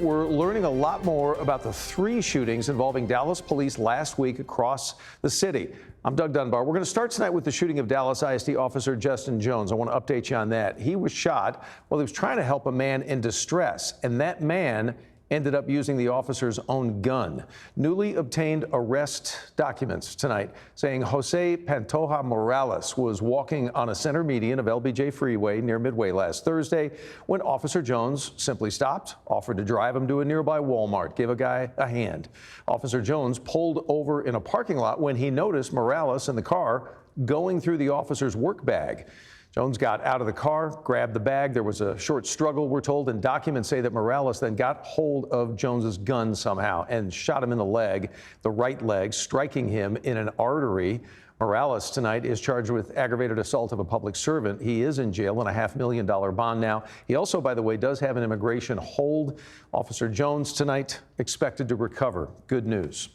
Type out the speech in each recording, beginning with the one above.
we're learning a lot more about the 3 shootings involving Dallas police last week across the city. I'm Doug Dunbar. We're going to start tonight with the shooting of Dallas ISD officer Justin Jones. I want to update you on that. He was shot while he was trying to help a man in distress, and that man ended up using the officer's own gun. Newly obtained arrest documents tonight saying Jose Pantoja Morales was walking on a center median of LBJ Freeway near Midway last Thursday when Officer Jones simply stopped, offered to drive him to a nearby Walmart, gave a guy a hand. Officer Jones pulled over in a parking lot when he noticed Morales in the car going through the officer's work bag. Jones got out of the car, grabbed the bag. There was a short struggle, we're told, and documents say that Morales then got hold of Jones's gun somehow and shot him in the leg, the right leg, striking him in an artery. Morales tonight is charged with aggravated assault of a public servant. He is in jail on a $500,000 bond now. He also, by the way, does have an immigration hold. Officer Jones tonight expected to recover. Good news.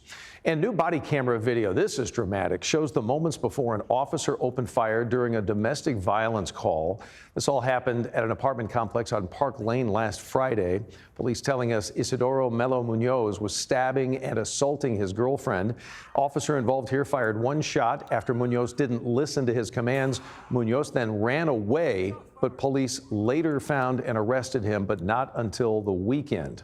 And new body camera video, this is dramatic, shows the moments before an officer opened fire during a domestic violence call. This all happened at an apartment complex on Park Lane last Friday. Police telling us Isidoro Melo Munoz was stabbing and assaulting his girlfriend. Officer involved here fired 1 shot after Munoz didn't listen to his commands. Munoz then ran away, but police later found and arrested him, but not until the weekend.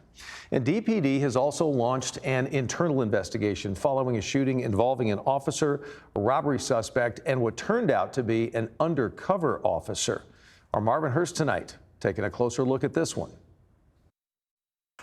And DPD has also launched an internal investigation following a shooting involving an officer, a robbery suspect, and what turned out to be an undercover officer. Our Marvin Hurst tonight, taking a closer look at this one.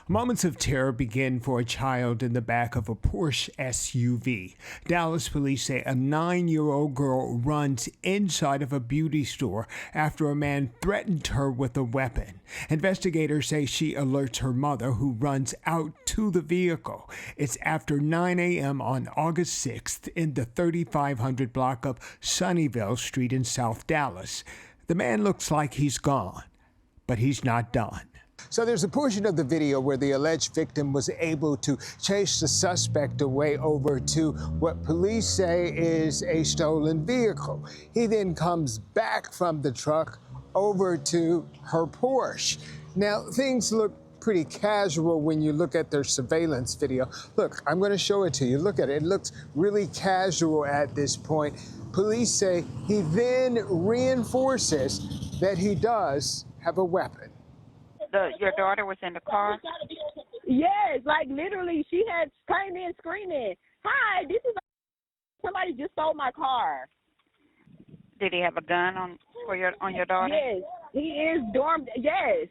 Moments of terror begin for a child in the back of a Porsche SUV. Dallas police say a 9-year-old girl runs inside of a beauty store after a man threatened her with a weapon. Investigators say she alerts her mother, who runs out to the vehicle. It's after 9 a.m. on August 6th in the 3500 block of Sunnyvale Street in South Dallas. The man looks like he's gone, but he's not done. So there's a portion of the video where the alleged victim was able to chase the suspect away over to what police say is a stolen vehicle. He then comes back from the truck over to her Porsche. Now, things look pretty casual when you look at their surveillance video. Look, I'm going to show it to you. Look at it. It looks really casual at this point. Police say he then reinforces that he does have a weapon. Your daughter was in the car? Yes, like literally she had came in screaming, "Hi, this is somebody just stole my car." Did he have a gun on your daughter? Yes, he is dormed. Yes,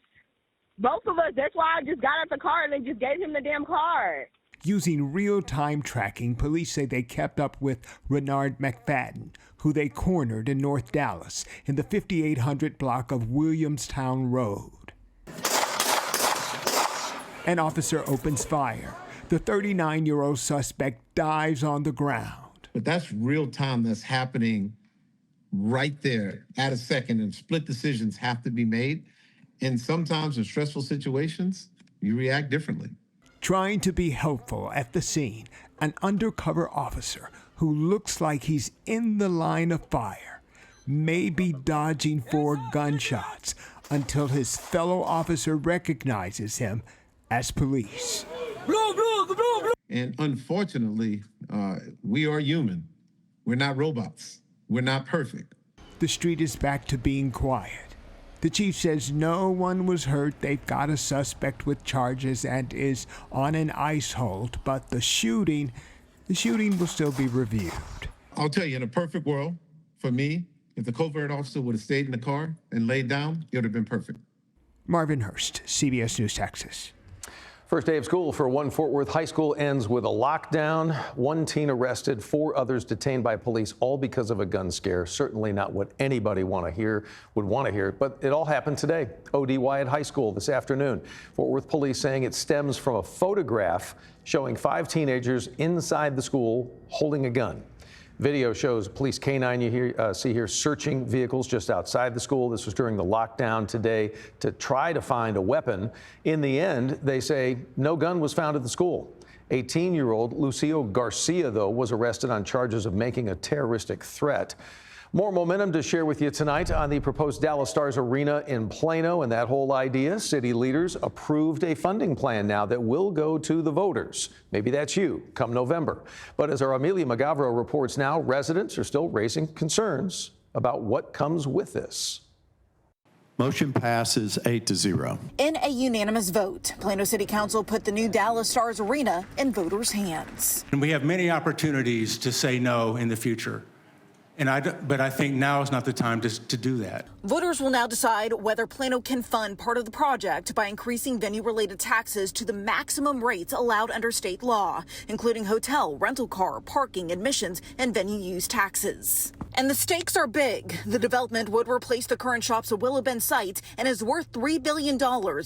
both of us. That's why I just got out the car and just gave him the damn car. Using real-time tracking, police say they kept up with Renard McFadden, who they cornered in North Dallas in the 5800 block of Williamstown Road. An officer opens fire. The 39-year-old suspect dies on the ground. But that's real time that's happening right there at a second, and split decisions have to be made. And sometimes in stressful situations, you react differently. Trying to be helpful at the scene, an undercover officer who looks like he's in the line of fire may be dodging 4 gunshots until his fellow officer recognizes him as police. And unfortunately, we are human. We're not robots. We're not perfect. The street is back to being quiet. The chief says no one was hurt. They've got a suspect with charges and is on an ICE hold, but the shooting will still be reviewed. I'll tell you, in a perfect world, for me, if the covert officer would have stayed in the car and laid down, it would have been perfect. Marvin Hurst, CBS News, Texas. First day of school for one Fort Worth high school ends with a lockdown. 1 teen arrested, 4 others detained by police, all because of a gun scare. Certainly not what anybody would want to hear, but it all happened today. O.D. Wyatt High School this afternoon. Fort Worth police saying it stems from a photograph showing 5 teenagers inside the school holding a gun. Video shows police canine you see here searching vehicles just outside the school. This was during the lockdown today to try to find a weapon. In the end, they say no gun was found at the school. 18-year-old Lucio Garcia, though, was arrested on charges of making a terroristic threat. More momentum to share with you tonight on the proposed Dallas Stars Arena in Plano and that whole idea. City leaders approved a funding plan now that will go to the voters. Maybe that's you come November. But as our Amelia Magavro reports now, residents are still raising concerns about what comes with this. Motion passes 8-0. In a unanimous vote, Plano City Council put the new Dallas Stars Arena in voters' hands. And we have many opportunities to say no in the future. But I think now is not the time to do that. Voters will now decide whether Plano can fund part of the project by increasing venue-related taxes to the maximum rates allowed under state law, including hotel, rental car, parking, admissions, and venue use taxes. And the stakes are big. The development would replace the current Shops at Willow Bend site and is worth $3 billion,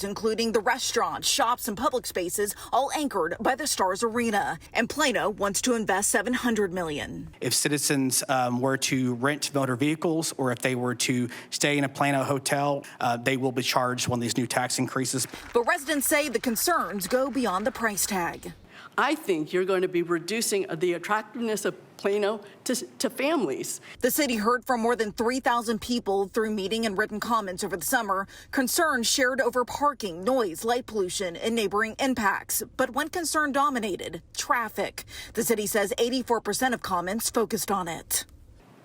including the restaurants, shops, and public spaces, all anchored by the Stars Arena. And Plano wants to invest $700 million. If citizens were to rent motor vehicles or if they were to stay in a Plano hotel, they will be charged one of these new tax increases. But residents say the concerns go beyond the price tag. I think you're going to be reducing the attractiveness of Plano to families. The city heard from more than 3,000 people through meeting and written comments over the summer. Concerns shared over parking, noise, light pollution, and neighboring impacts. But one concern dominated: traffic. The city says 84% of comments focused on it.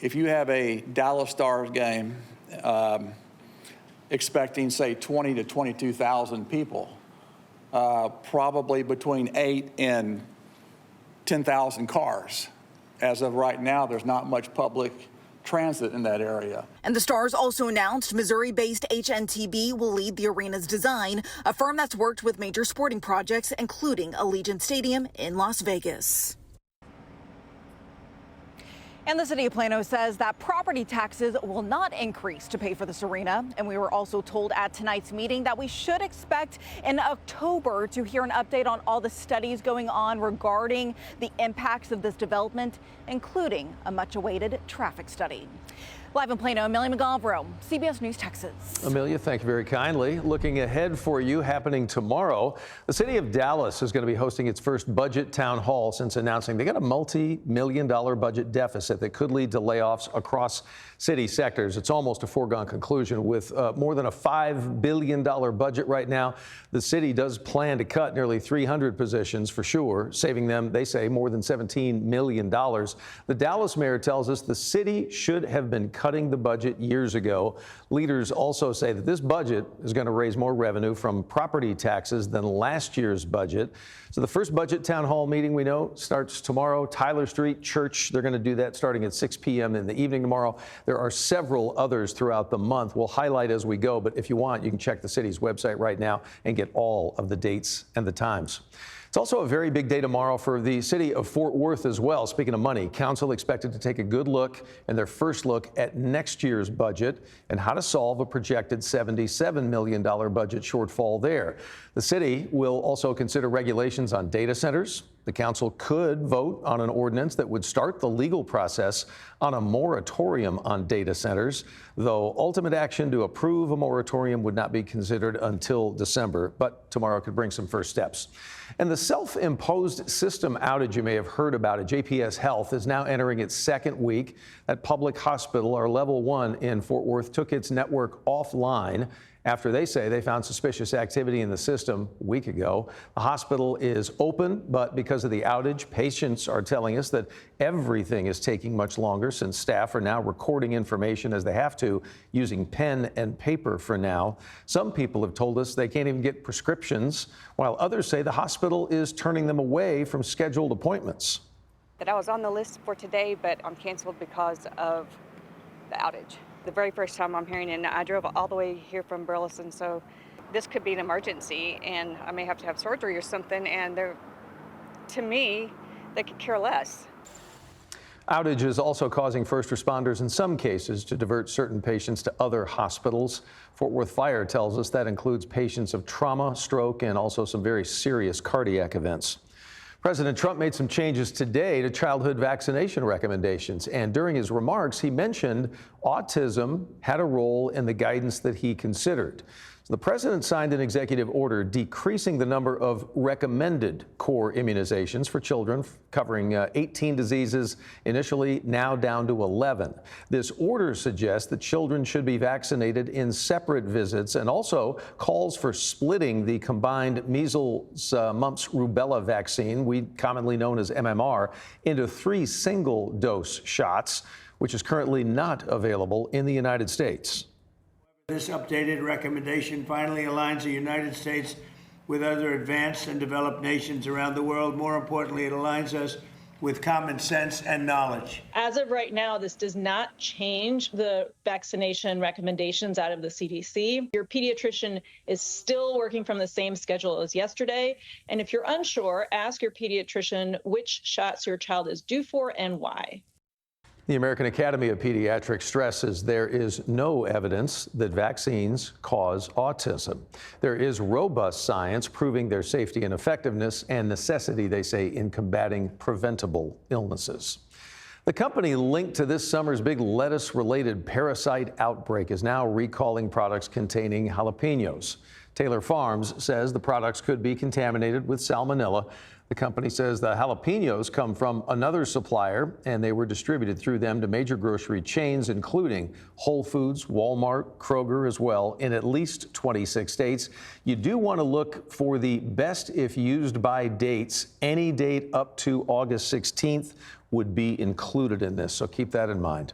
If you have a Dallas Stars game expecting, say, 20 to 22,000 people, probably between 8 and 10,000 cars. As of right now, there's not much public transit in that area. And the Stars also announced Missouri-based HNTB will lead the arena's design, a firm that's worked with major sporting projects, including Allegiant Stadium in Las Vegas. And the city of Plano says that property taxes will not increase to pay for this arena. And we were also told at tonight's meeting that we should expect in October to hear an update on all the studies going on regarding the impacts of this development, including a much-awaited traffic study. Live in Plano, Amelia Magavro, CBS News, Texas. Amelia, thank you very kindly. Looking ahead for you, happening tomorrow, the city of Dallas is going to be hosting its first budget town hall since announcing they got a multi-million-dollar budget deficit that could lead to layoffs across city sectors. It's almost a foregone conclusion. With more than a $5 billion budget right now, the city does plan to cut nearly 300 positions for sure, saving them, they say, more than $17 million. The Dallas mayor tells us the city should have been cutting the budget years ago. Leaders also say that this budget is going to raise more revenue from property taxes than last year's budget. So the first budget town hall meeting we know starts tomorrow. Tyler Street Church, they're going to do that starting at 6 p.m. in the evening tomorrow. There are several others throughout the month. We'll highlight as we go, but if you want, you can check the city's website right now and get all of the dates and the times. It's also a very big day tomorrow for the city of Fort Worth as well. Speaking of money, council expected to take a good look and their first look at next year's budget and how to solve a projected $77 million budget shortfall there. The city will also consider regulations on data centers. The council could vote on an ordinance that would start the legal process on a moratorium on data centers, though ultimate action to approve a moratorium would not be considered until December. But tomorrow could bring some first steps. And the self-imposed system outage you may have heard about at JPS Health is now entering its second week. That public hospital, our level 1 in Fort Worth, took its network offline after they say they found suspicious activity in the system a week ago. The hospital is open, but because of the outage, patients are telling us that everything is taking much longer since staff are now recording information as they have to, using pen and paper for now. Some people have told us they can't even get prescriptions, while others say the hospital is turning them away from scheduled appointments. That I was on the list for today, but I'm canceled because of the outage. The very first time I'm hearing it, and I drove all the way here from Burleson, so this could be an emergency and I may have to have surgery or something, and to me, they could care less. Outage is also causing first responders in some cases to divert certain patients to other hospitals. Fort Worth Fire tells us that includes patients of trauma, stroke, and also some very serious cardiac events. President Trump made some changes today to childhood vaccination recommendations, and during his remarks, he mentioned autism had a role in the guidance that he considered. The president signed an executive order decreasing the number of recommended core immunizations for children, covering 18 diseases initially, now down to 11. This order suggests that children should be vaccinated in separate visits and also calls for splitting the combined measles, mumps, rubella vaccine, commonly known as MMR, into 3 single-dose shots, which is currently not available in the United States. This updated recommendation finally aligns the United States with other advanced and developed nations around the world. More importantly, it aligns us with common sense and knowledge. As of right now, this does not change the vaccination recommendations out of the CDC. Your pediatrician is still working from the same schedule as yesterday. And if you're unsure, ask your pediatrician which shots your child is due for and why. The American Academy of Pediatrics stresses there is no evidence that vaccines cause autism. There is robust science proving their safety and effectiveness and necessity, they say, in combating preventable illnesses. The company linked to this summer's big lettuce-related parasite outbreak is now recalling products containing jalapenos. Taylor Farms says the products could be contaminated with salmonella. The company says the jalapenos come from another supplier, and they were distributed through them to major grocery chains, including Whole Foods, Walmart, Kroger as well, in at least 26 states. You do want to look for the best if used by dates. Any date up to August 16th would be included in this, so keep that in mind.